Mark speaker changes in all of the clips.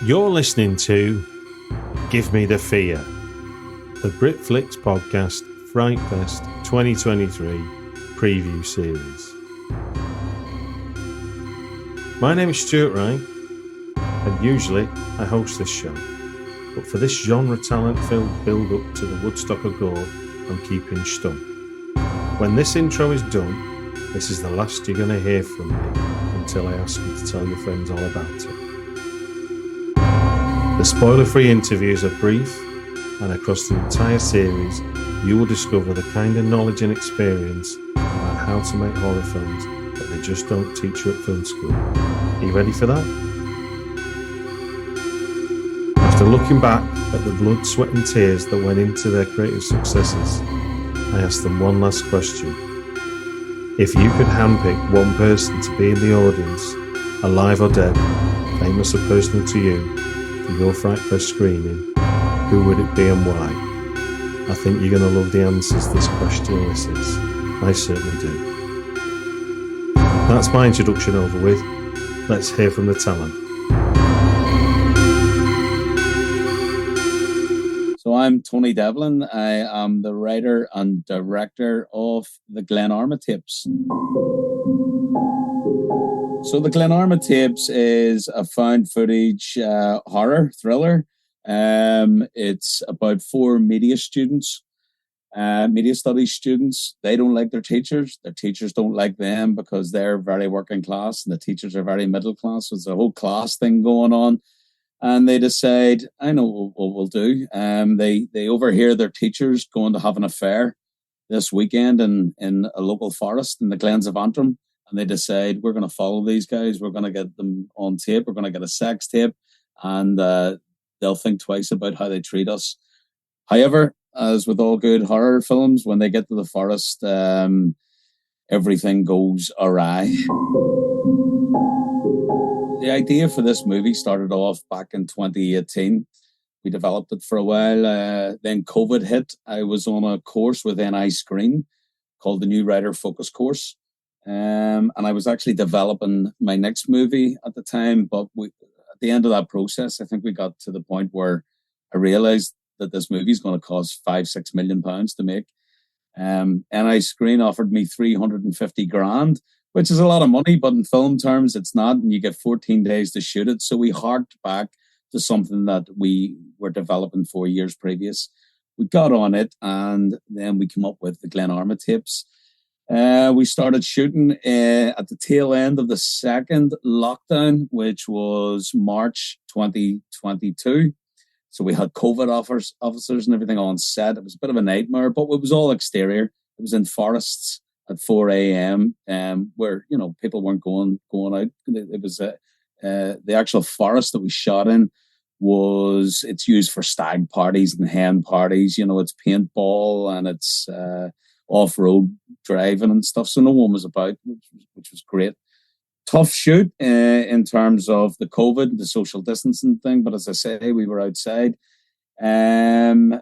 Speaker 1: You're listening to Give Me the Fear, the Britflicks Podcast Frightfest 2023 preview series. My name is Stuart Wright, and usually I host this show, but for this genre talent-filled build-up to the Woodstock of Gore, I'm keeping stum. When this intro is done, this is the last you're going to hear from me until I ask you to tell your friends all about it. The spoiler-free interviews are brief, and across the entire series, you will discover the kind of knowledge and experience about how to make horror films that they just don't teach you at film school. Are you ready for that? After looking back at the blood, sweat and tears that went into their creative successes, I asked them one last question. If you could handpick one person to be in the audience, alive or dead, famous or personal to you, for your Frightfest screening, who would it be and why? I think you're going to love the answers this question elicits. I certainly do. That's my introduction over with. Let's hear from the talent.
Speaker 2: So I'm Tony Devlin. I am the writer and director of the GLENARMA Tapes. So the GLENARMA Tapes is a found footage horror thriller. It's about 4 media students, media studies students. They don't like their teachers. Their teachers don't like them because they're very working class and the teachers are very middle class. So there's a whole class thing going on. And they decide, I know what we'll do. They overhear their teachers going to have an affair this weekend in a local forest in the Glens of Antrim. And they decide, we're going to follow these guys. We're going to get them on tape. We're going to get a sex tape. And they'll think twice about how they treat us. However, as with all good horror films, when they get to the forest, everything goes awry. The idea for this movie started off back in 2018. We developed it for a while. Then COVID hit. I was on a course with NI Screen called the New Writer Focus Course. And I was actually developing my next movie at the time. But at the end of that process, I think we got to the point where I realized that this movie is going to cost £5-6 million to make. NI Screen offered me 350 grand, which is a lot of money, but in film terms, it's not. And you get 14 days to shoot it. So we harked back to something that we were developing 4 years previous. We got on it, and then we came up with the GLENARMA Tapes. We started shooting at the tail end of the second lockdown, which was March 2022. So we had COVID officers and everything on set. It was a bit of a nightmare, but it was all exterior. It was in forests at 4 a.m. Where, you know, people weren't going out. It was the actual forest that we shot in it's used for stag parties and hen parties. You know, it's paintball and it's off-road driving and stuff. So no one was about, which was great. Tough shoot in terms of the COVID, the social distancing thing. But as I say, we were outside. I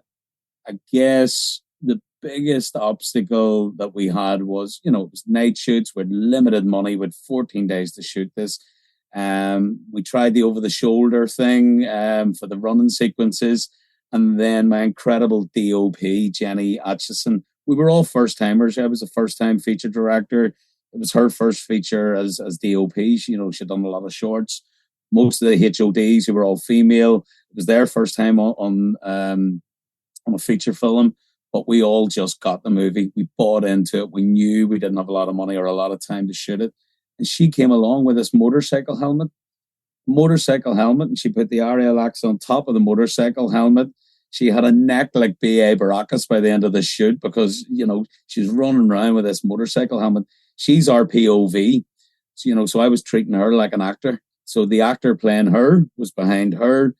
Speaker 2: guess the biggest obstacle that we had was, you know, it was night shoots with limited money, with 14 days to shoot this. We tried the over-the-shoulder thing for the running sequences. And then my incredible DOP, Jenny Atchison. We were all first-timers. I was a first-time feature director. It was her first feature as DOP. You know, she'd done a lot of shorts. Most of the HODs, who were all female, it was their first time on a feature film. But we all just got the movie. We bought into it. We knew we didn't have a lot of money or a lot of time to shoot it. And she came along with this motorcycle helmet, and she put the Ariel axe on top of the motorcycle helmet. She had a neck like B.A. Baracus by the end of the shoot because, you know, she's running around with this motorcycle helmet. She's our POV. So, you know, so I was treating her like an actor. So the actor playing her was behind her.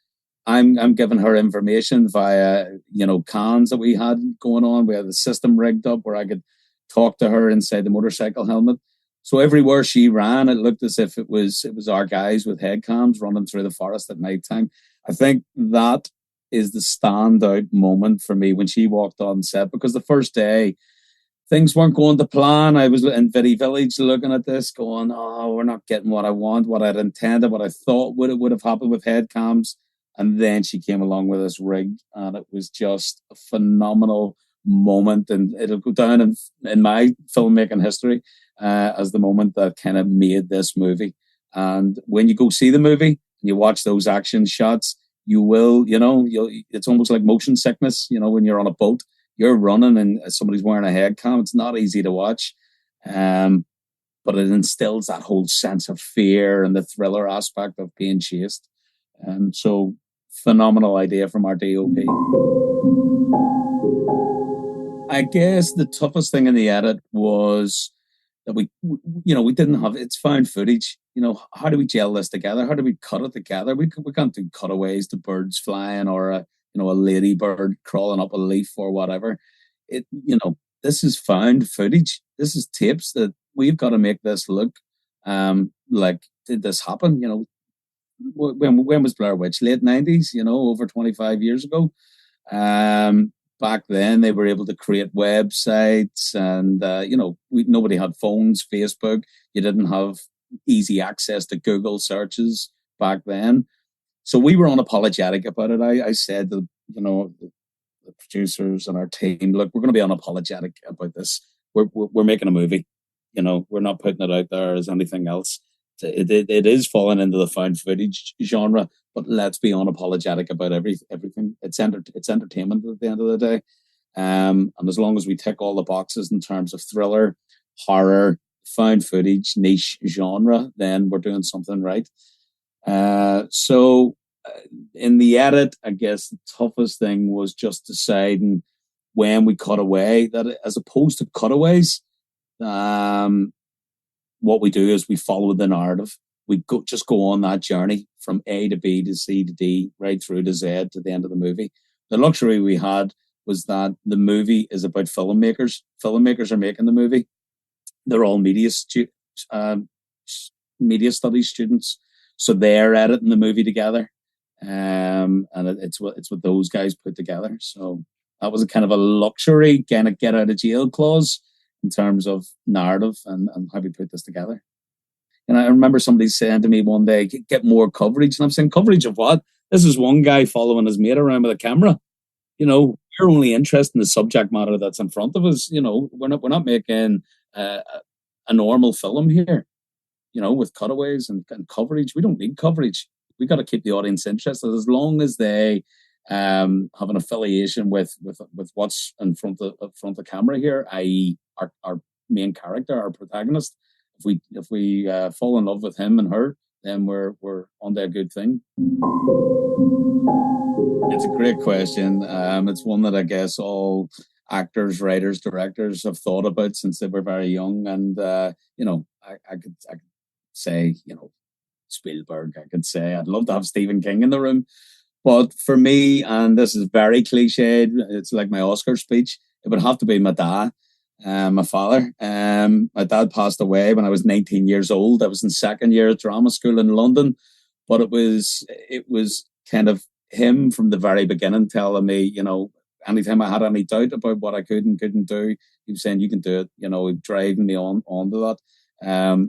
Speaker 2: I'm giving her information via, you know, cans that we had going on. We had the system rigged up where I could talk to her inside the motorcycle helmet. So everywhere she ran, it looked as if it was our guys with head cams running through the forest at nighttime. I think that is the standout moment for me when she walked on set, because the first day things weren't going to plan. I was in Vidi Village looking at this, going, "Oh, we're not getting what I want, what I'd intended, what I thought would have happened with head cams." And then she came along with this rig, and it was just a phenomenal moment. And it'll go down in my filmmaking history as the moment that kind of made this movie. And when you go see the movie and you watch those action shots, you will, it's almost like motion sickness, when you're on a boat, you're running and somebody's wearing a head cam. It's not easy to watch. But it instills that whole sense of fear and the thriller aspect of being chased. So phenomenal idea from our DOP. I guess the toughest thing in the edit was that we didn't have, it's found footage. How do we gel this together? How do we cut it together? We can't do cutaways to birds flying or a ladybird crawling up a leaf or whatever. This is found footage. This is tapes that we've got to make this look like, did this happen? When was Blair Witch? Late 90s, over 25 years ago. Back then, they were able to create websites and, nobody had phones, Facebook. You didn't have easy access to Google searches back then. So we were unapologetic about it. I said to, the producers and our team, look, we're going to be unapologetic about this. We're making a movie. We're not putting it out there as anything else. It is falling into the found footage genre, but let's be unapologetic about everything. It's entertainment at the end of the day. And as long as we tick all the boxes in terms of thriller, horror, found footage, niche genre, then we're doing something right. So in the edit, I guess the toughest thing was just deciding when we cut away, that as opposed to cutaways, what we do is we follow the narrative. We go on that journey from A to B to C to D, right through to Z to the end of the movie. The luxury we had was that the movie is about filmmakers. Filmmakers are making the movie. They're all media studies students, so they're editing the movie together, and it's what those guys put together. So that was a kind of a luxury, kind of get out of jail clause in terms of narrative and how we put this together. And I remember somebody saying to me one day, "Get more coverage," and I'm saying, "Coverage of what? This is one guy following his mate around with a camera. We're only interested in the subject matter that's in front of us. We're not making a normal film here, with cutaways and coverage. We don't need coverage. We got to keep the audience interested as long as they have an affiliation with what's in front of the camera here, i.e. our main character, our protagonist. If we fall in love with him and her, then we're on to a good thing." It's a great question. It's one that I guess all actors, writers, directors have thought about since they were very young. And I could say, Spielberg. I could say I'd love to have Stephen King in the room. But for me, and this is very cliched, it's like my Oscar speech, it would have to be my dad. My father. My dad passed away when I was 19 years old. I was in second year at drama school in London, but it was kind of him from the very beginning telling me, anytime I had any doubt about what I could and couldn't do, he was saying, "You can do it." He'd driving me onto that.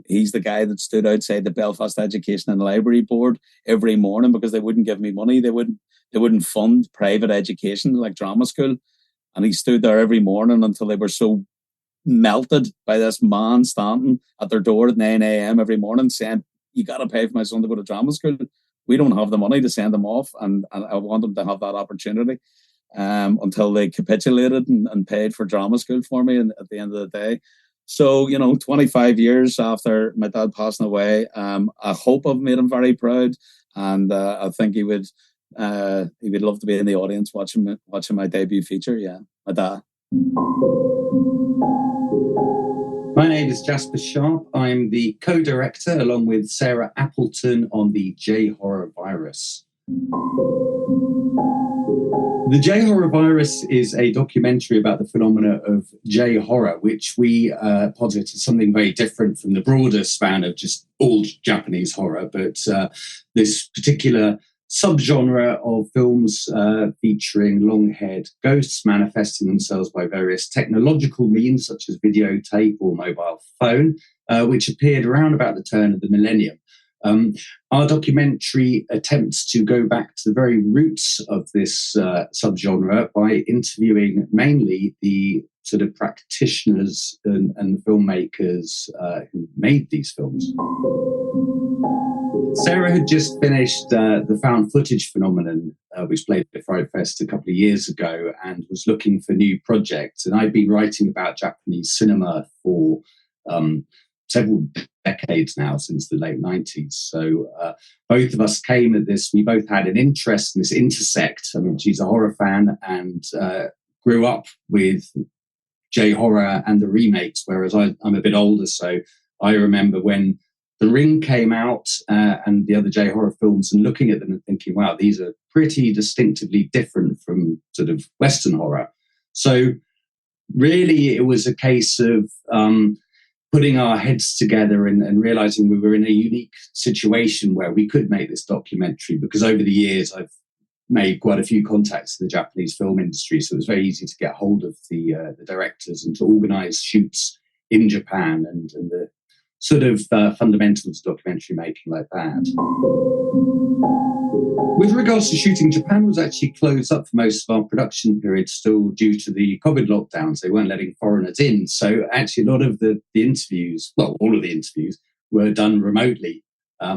Speaker 2: He's the guy that stood outside the Belfast Education and Library Board every morning because they wouldn't give me money. They wouldn't fund private education like drama school. And he stood there every morning until they were so melted by this man standing at their door at 9 a.m. every morning saying, "You got to pay for my son to go to drama school. We don't have the money to send him off, and I want him to have that opportunity." Until they capitulated and paid for drama school for me at the end of the day. So, 25 years after my dad passing away, I hope I've made him very proud, and I think he would love to be in the audience watching my debut feature. Yeah, my dad.
Speaker 3: My name is Jasper Sharp. I'm the co-director along with Sarah Appleton on the J-Horror Virus. The J-Horror Virus is a documentary about the phenomena of J-Horror, which we posit as something very different from the broader span of just all Japanese horror. But this particular subgenre of films featuring long-haired ghosts manifesting themselves by various technological means, such as videotape or mobile phone, which appeared around about the turn of the millennium. Our documentary attempts to go back to the very roots of this subgenre by interviewing mainly the sort of practitioners and filmmakers who made these films. Sarah had just finished the found footage phenomenon, which played at Frightfest a couple of years ago, and was looking for new projects. And I'd been writing about Japanese cinema for several decades now, since the late 90s. So both of us came at this, we both had an interest in this intersect. I mean, she's a horror fan and grew up with J-horror and the remakes, whereas I'm a bit older. So I remember when The Ring came out and the other J-horror films, and looking at them and thinking, wow, these are pretty distinctively different from sort of Western horror. So really it was a case of putting our heads together and realizing we were in a unique situation where we could make this documentary, because over the years I've made quite a few contacts in the Japanese film industry, so it was very easy to get hold of the directors and to organize shoots in Japan and the sort of fundamentals of documentary making like that. With regards to shooting, Japan was actually closed up for most of our production period, still due to the COVID lockdowns. They weren't letting foreigners in. So actually a lot of the interviews, well, all of the interviews were done remotely.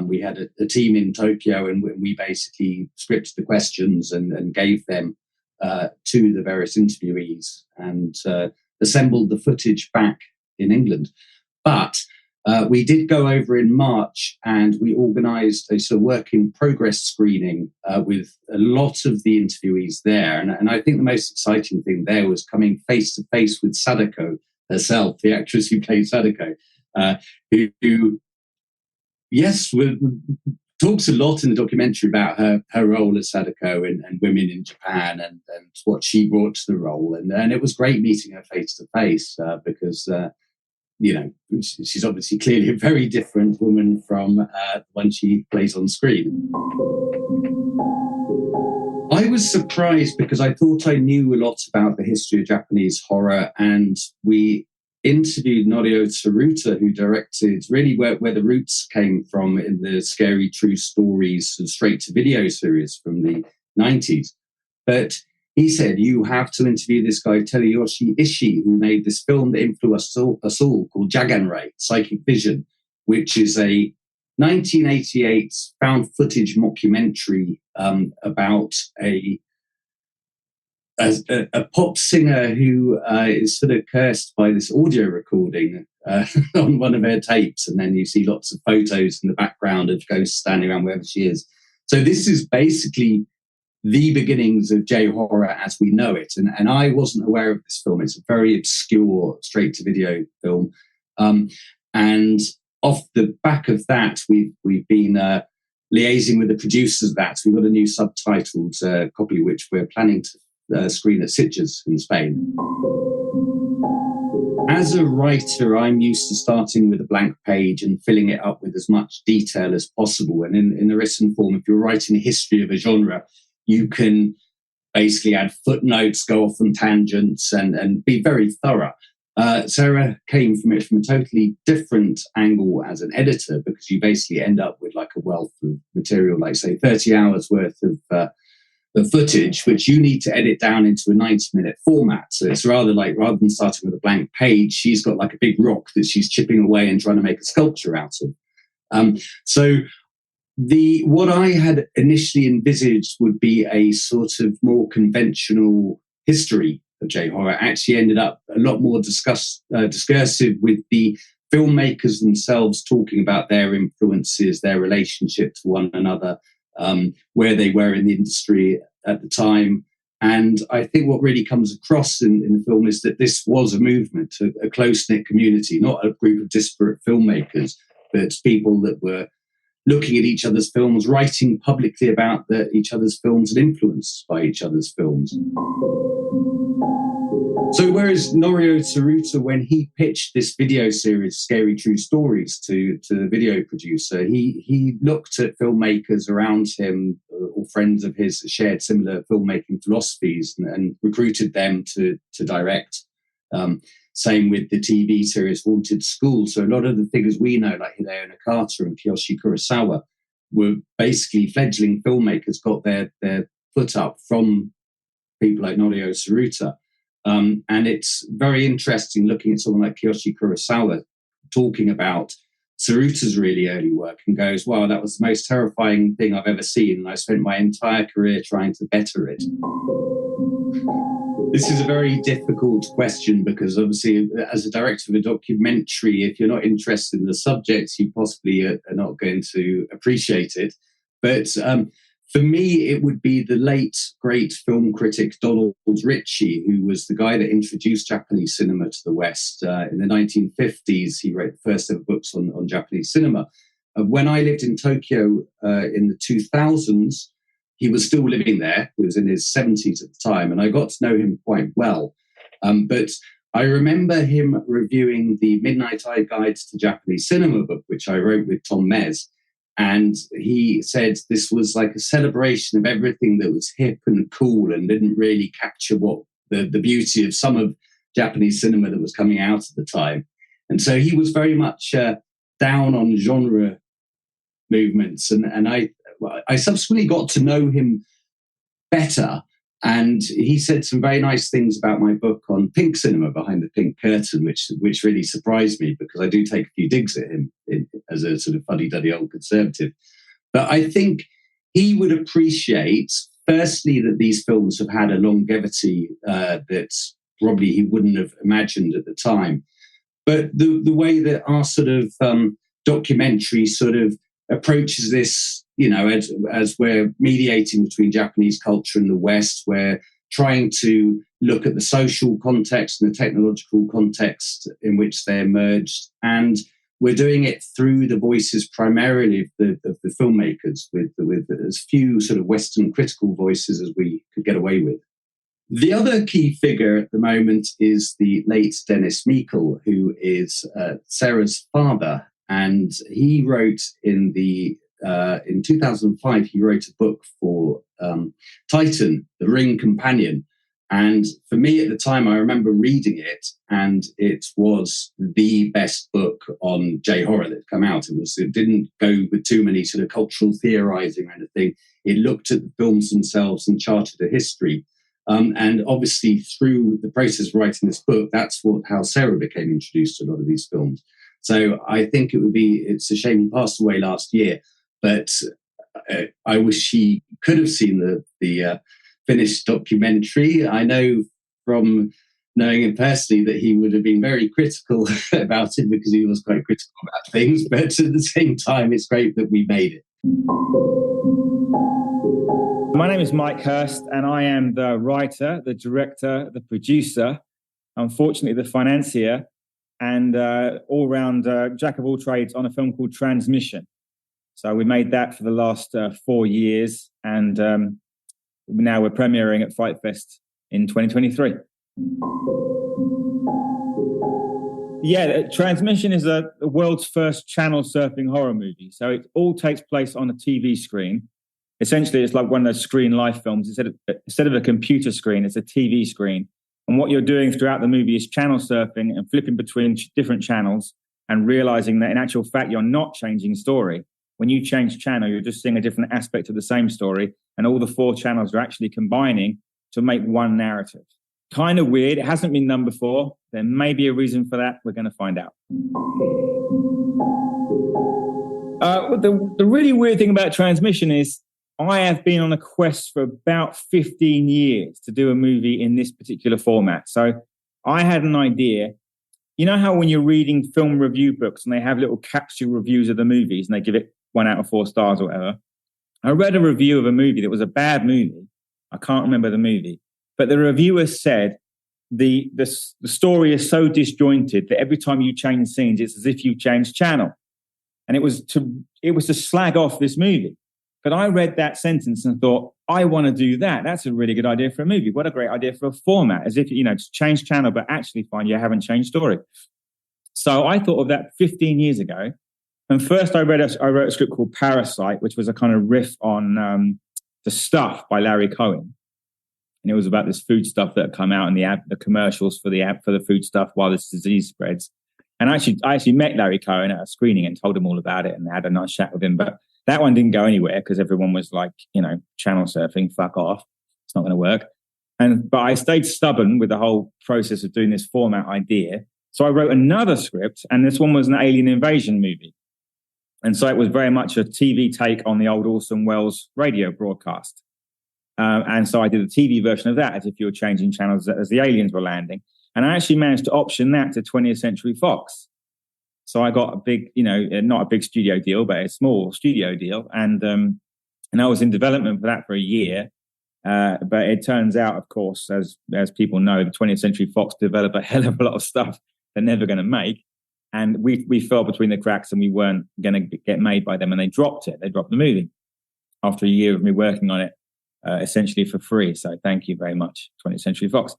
Speaker 3: We had a team in Tokyo, and we basically scripted the questions and gave them to the various interviewees and assembled the footage back in England. But we did go over in March and we organised a sort of work in progress screening with a lot of the interviewees there. And I think the most exciting thing there was coming face to face with Sadako herself, the actress who played Sadako, who talks a lot in the documentary about her role as Sadako and women in Japan and what she brought to the role. And it was great meeting her face to face because she's obviously clearly a very different woman from the one she plays on screen. I was surprised because I thought I knew a lot about the history of Japanese horror, and we interviewed Norio Tsuruta, who directed really where the roots came from in the Scary True Stories straight-to-video series from the 90s. But he said, you have to interview this guy, Teruyoshi Ishii, who made this film that influenced us all called Jaganrei, Psychic Vision, which is a 1988 found footage mockumentary about a pop singer who is sort of cursed by this audio recording on one of her tapes. And then you see lots of photos in the background of ghosts standing around wherever she is. So this is basically the beginnings of J-horror as we know it. And I wasn't aware of this film. It's a very obscure straight-to-video film. And off the back of that, we've been liaising with the producers of that. So we've got a new subtitled copy, which we're planning to screen at Sitges in Spain. As a writer, I'm used to starting with a blank page and filling it up with as much detail as possible. And in the written form, if you're writing a history of a genre, you can basically add footnotes, go off on tangents, and be very thorough. Sarah came from it from a totally different angle as an editor, because you basically end up with like a wealth of material, like say 30 hours worth of footage, which you need to edit down into a 90-minute format. So it's rather than starting with a blank page, she's got like a big rock that she's chipping away and trying to make a sculpture out of. So what I had initially envisaged would be a sort of more conventional history of J-horror actually ended up a lot more discursive, with the filmmakers themselves talking about their influences, their relationship to one another, where they were in the industry at the time. And I think what really comes across in the film is that this was a movement, a close-knit community, not a group of disparate filmmakers, but people that were looking at each other's films, writing publicly about each other's films and influenced by each other's films. So whereas Norio Tsuruta, when he pitched this video series, Scary True Stories, to the video producer, he looked at filmmakers around him or friends of his shared similar filmmaking philosophies and recruited them to direct. Same with the TV series Haunted School. So a lot of the figures we know, like Hideo Nakata and Kiyoshi Kurosawa, were basically fledgling filmmakers, got their foot up from people like Norio Tsuruta. And it's very interesting looking at someone like Kiyoshi Kurosawa talking about Tsuruta's really early work and goes, wow, that was the most terrifying thing I've ever seen. And I spent my entire career trying to better it. This is a very difficult question because obviously as a director of a documentary, if you're not interested in the subject, you possibly are not going to appreciate it. But for me, it would be the late, great film critic Donald Ritchie, who was the guy that introduced Japanese cinema to the West. In the 1950s, he wrote the first ever books on Japanese cinema. When I lived in Tokyo in the 2000s, he was still living there. He was in his 70s at the time, and I got to know him quite well. But I remember him reviewing the Midnight Eye Guide to Japanese Cinema book, which I wrote with Tom Mez. And he said this was like a celebration of everything that was hip and cool and didn't really capture what the beauty of some of Japanese cinema that was coming out at the time. And so he was very much down on genre movements. And I subsequently got to know him better. And he said some very nice things about my book on pink cinema, Behind the Pink Curtain, which really surprised me because I do take a few digs at him as a sort of fuddy-duddy old conservative. But I think he would appreciate, firstly, that these films have had a longevity that probably he wouldn't have imagined at the time. But the way that our sort of documentary sort of approaches this, you know, as we're mediating between Japanese culture and the West, we're trying to look at the social context and the technological context in which they emerged. And we're doing it through the voices primarily of the filmmakers, with as few sort of Western critical voices as we could get away with. The other key figure at the moment is the late Dennis Meikle, who is Sarah's father. And he wrote in 2005, he wrote a book for Titan, The Ring Companion. And for me at the time, I remember reading it, and it was the best book on J-horror that had come out. It didn't go with too many sort of cultural theorizing or anything. It looked at the films themselves and charted a history. And obviously through the process of writing this book, that's how Sarah became introduced to a lot of these films. So I think it's a shame he passed away last year, but I wish he could have seen the finished documentary. I know from knowing him personally that he would have been very critical about it because he was quite critical about things, but at the same time, it's great that we made it.
Speaker 4: My name is Mike Hurst, and I am the writer, the director, the producer, unfortunately the financier, and all-round jack of all trades on a film called Transmission. So we made that for the last 4 years, and now we're premiering at Frightfest in 2023. Yeah, Transmission is the world's first channel surfing horror movie. So it all takes place on a TV screen. Essentially, it's like one of those screen life films. Instead of a computer screen, it's a TV screen. And what you're doing throughout the movie is channel surfing and flipping between different channels and realizing that in actual fact, you're not changing story. When you change channel, you're just seeing a different aspect of the same story. And all the 4 channels are actually combining to make one narrative. Kind of weird. It hasn't been done before. There may be a reason for that. We're going to find out. The really weird thing about Transmission is I have been on a quest for about 15 years to do a movie in this particular format. So I had an idea. You know how when you're reading film review books and they have little capsule reviews of the movies and they give it 1 out of 4 stars or whatever? I read a review of a movie that was a bad movie. I can't remember the movie. But the reviewer said the story is so disjointed that every time you change scenes, it's as if you changed channel. And it was to slag off this movie. But I read that sentence and thought, I want to do that. That's a really good idea for a movie. What a great idea for a format. As if, to change channel, but actually find you haven't changed story. So I thought of that 15 years ago. And first I wrote a script called Parasite, which was a kind of riff on The Stuff by Larry Cohen. And it was about this food stuff that had come out in the commercials for the food stuff while this disease spreads. And I actually met Larry Cohen at a screening and told him all about it and had a nice chat with him. But that one didn't go anywhere because everyone was like, channel surfing, fuck off. It's not going to work. But I stayed stubborn with the whole process of doing this format idea. So I wrote another script, and this one was an alien invasion movie. And so it was very much a TV take on the old Orson Welles radio broadcast. And so I did a TV version of that as if you were changing channels as the aliens were landing. And I actually managed to option that to 20th Century Fox. So I got a big, not a big studio deal, but a small studio deal. And I was in development for that for a year. But it turns out, of course, as people know, the 20th Century Fox develop a hell of a lot of stuff they're never going to make. And we fell between the cracks and we weren't going to get made by them. And they dropped it. They dropped the movie after a year of me working on it, essentially for free. So thank you very much, 20th Century Fox.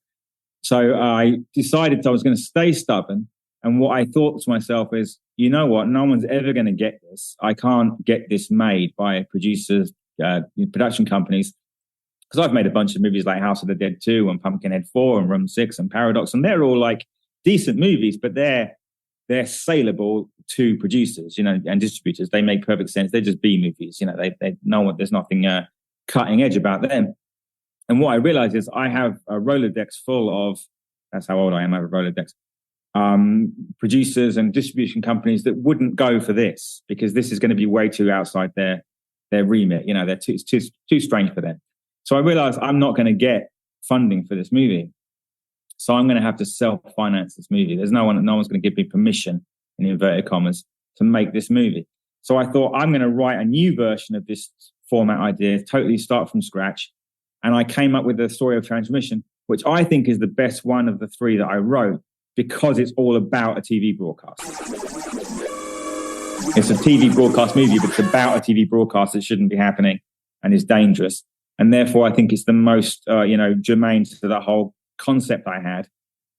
Speaker 4: So I decided I was going to stay stubborn. And what I thought to myself is, you know what? No one's ever going to get this. I can't get this made by producers, production companies. Because I've made a bunch of movies like House of the Dead 2 and Pumpkinhead 4 and Room 6 and Paradox. And they're all like decent movies, but they're saleable to producers, and distributors. They make perfect sense. They're just B movies. There's nothing cutting edge about them. And what I realized is I have a Rolodex full of, that's how old I am, I have a Rolodex, producers and distribution companies that wouldn't go for this because this is going to be way too outside their remit. They're too strange for them. So I realized I'm not going to get funding for this movie. So I'm going to have to self-finance this movie. No one's going to give me permission, in inverted commas, to make this movie. So I thought I'm going to write a new version of this format idea, totally start from scratch. And I came up with the story of Transmission, which I think is the best one of the three that I wrote because it's all about a TV broadcast. It's a TV broadcast movie, but it's about a TV broadcast that shouldn't be happening and is dangerous. And therefore, I think it's the most, germane to the whole concept I had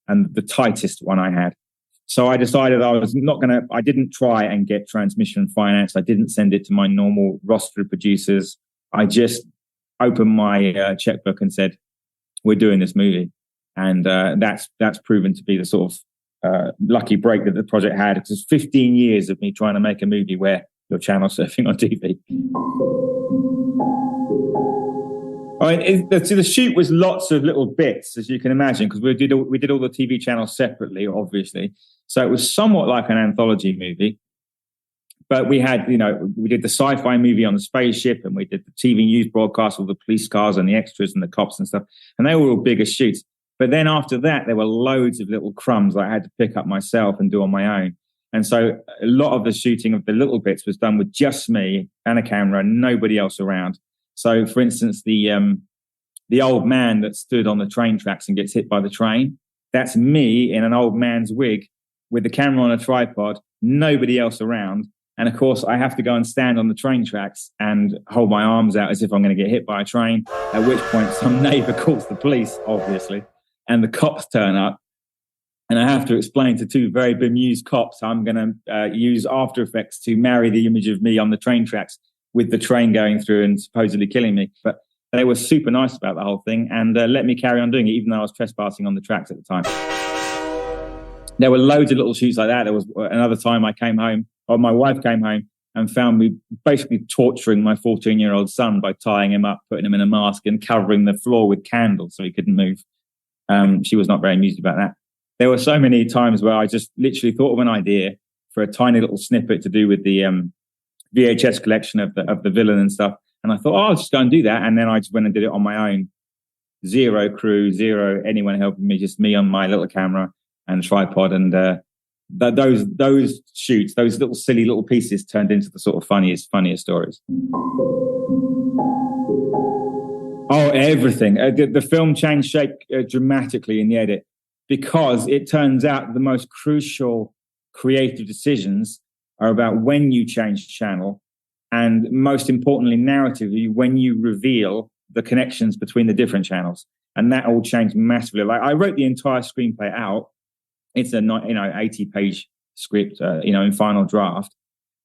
Speaker 4: and the tightest one I had. So I decided I didn't try and get Transmission financed. I didn't send it to my normal roster of producers. I just opened my checkbook and said, we're doing this movie. And that's proven to be the sort of lucky break that the project had. It was 15 years of me trying to make a movie where you're channel surfing on TV. The shoot was lots of little bits, as you can imagine, because we did all the TV channels separately, obviously. So it was somewhat like an anthology movie. But we had, we did the sci-fi movie on the spaceship, and we did the TV news broadcast with the police cars and the extras and the cops and stuff. And they were all bigger shoots. But then after that, there were loads of little crumbs that I had to pick up myself and do on my own. And so a lot of the shooting of the little bits was done with just me and a camera, nobody else around. So, for instance, the old man that stood on the train tracks and gets hit by the train, that's me in an old man's wig with the camera on a tripod, nobody else around. And, of course, I have to go and stand on the train tracks and hold my arms out as if I'm going to get hit by a train, at which point some neighbour calls the police, obviously, and the cops turn up. And I have to explain to two very bemused cops I'm going to use After Effects to marry the image of me on the train tracks with the train going through and supposedly killing me. But they were super nice about the whole thing and let me carry on doing it, even though I was trespassing on the tracks at the time. There were loads of little shoots like that. There was another time I came home, or my wife came home and found me basically torturing my 14-year-old son by tying him up, putting him in a mask and covering the floor with candles so he couldn't move. She was not very amused about that. There were so many times where I just literally thought of an idea for a tiny little snippet to do with the VHS collection of the villain and stuff. And I thought, I'll just go and do that. And then I just went and did it on my own. Zero crew, zero anyone helping me, just me on my little camera and tripod. And those shoots, those little silly little pieces turned into the sort of funniest stories. Oh, everything. The film changed shape dramatically in the edit because it turns out the most crucial creative decisions are about when you change channel and, most importantly, narratively, when you reveal the connections between the different channels. And that all changed massively. Like, I wrote the entire screenplay out. It's a 80-page script, in final draft.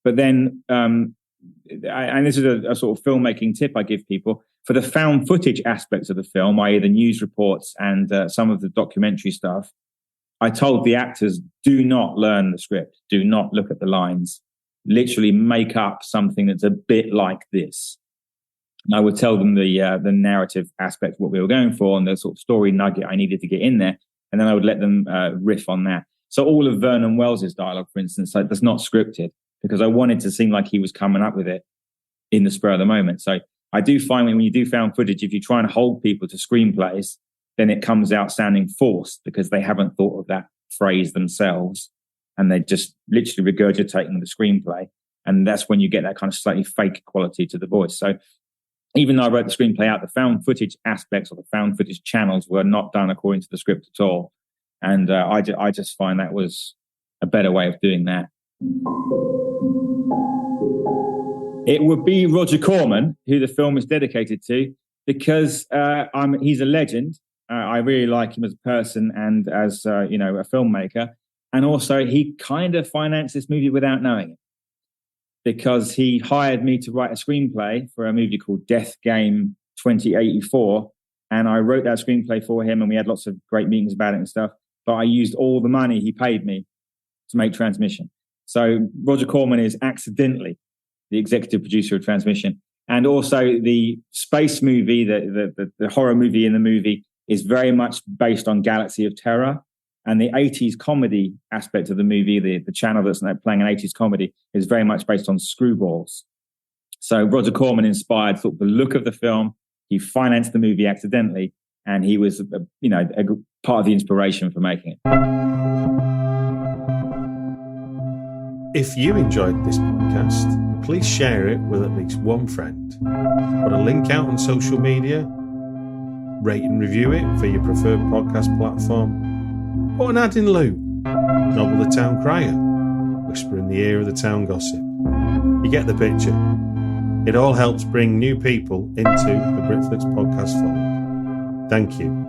Speaker 4: But then and this is a sort of filmmaking tip I give people, for the found footage aspects of the film, i.e. the news reports and some of the documentary stuff, I told the actors, do not learn the script. Do not look at the lines. Literally make up something that's a bit like this. And I would tell them the narrative aspect of what we were going for and the sort of story nugget I needed to get in there. And then I would let them riff on that. So all of Vernon Welles's dialogue, for instance, that's not scripted because I wanted to seem like he was coming up with it in the spur of the moment. So I do find when you do found footage, if you try and hold people to screenplays, then it comes out sounding forced because they haven't thought of that phrase themselves and they're just literally regurgitating the screenplay. And that's when you get that kind of slightly fake quality to the voice. So even though I wrote the screenplay out, the found footage aspects or the found footage channels were not done according to the script at all. And I just find that was a better way of doing that. It would be Roger Corman, who the film is dedicated to, because he's a legend. I really like him as a person and as a filmmaker. And also, he kind of financed this movie without knowing it, because he hired me to write a screenplay for a movie called Death Game 2084. And I wrote that screenplay for him, and we had lots of great meetings about it and stuff. But I used all the money he paid me to make Transmission. So Roger Corman is accidentally the executive producer of Transmission. And also the space movie, the horror movie in the movie is very much based on Galaxy of Terror. And the 80s comedy aspect of the movie, the channel that's playing an 80s comedy, is very much based on Screwballs. So Roger Corman inspired sort of the look of the film. He financed the movie accidentally, and he was, a part of the inspiration for making it.
Speaker 1: If you enjoyed this podcast, please share it with at least one friend. Put a link out on social media. Rate and review it for your preferred podcast platform. Put an ad in Lou. Novel the town crier. Whisper in the ear of the town gossip. You get the picture. It all helps bring new people into the Britflicks podcast fold. Thank you.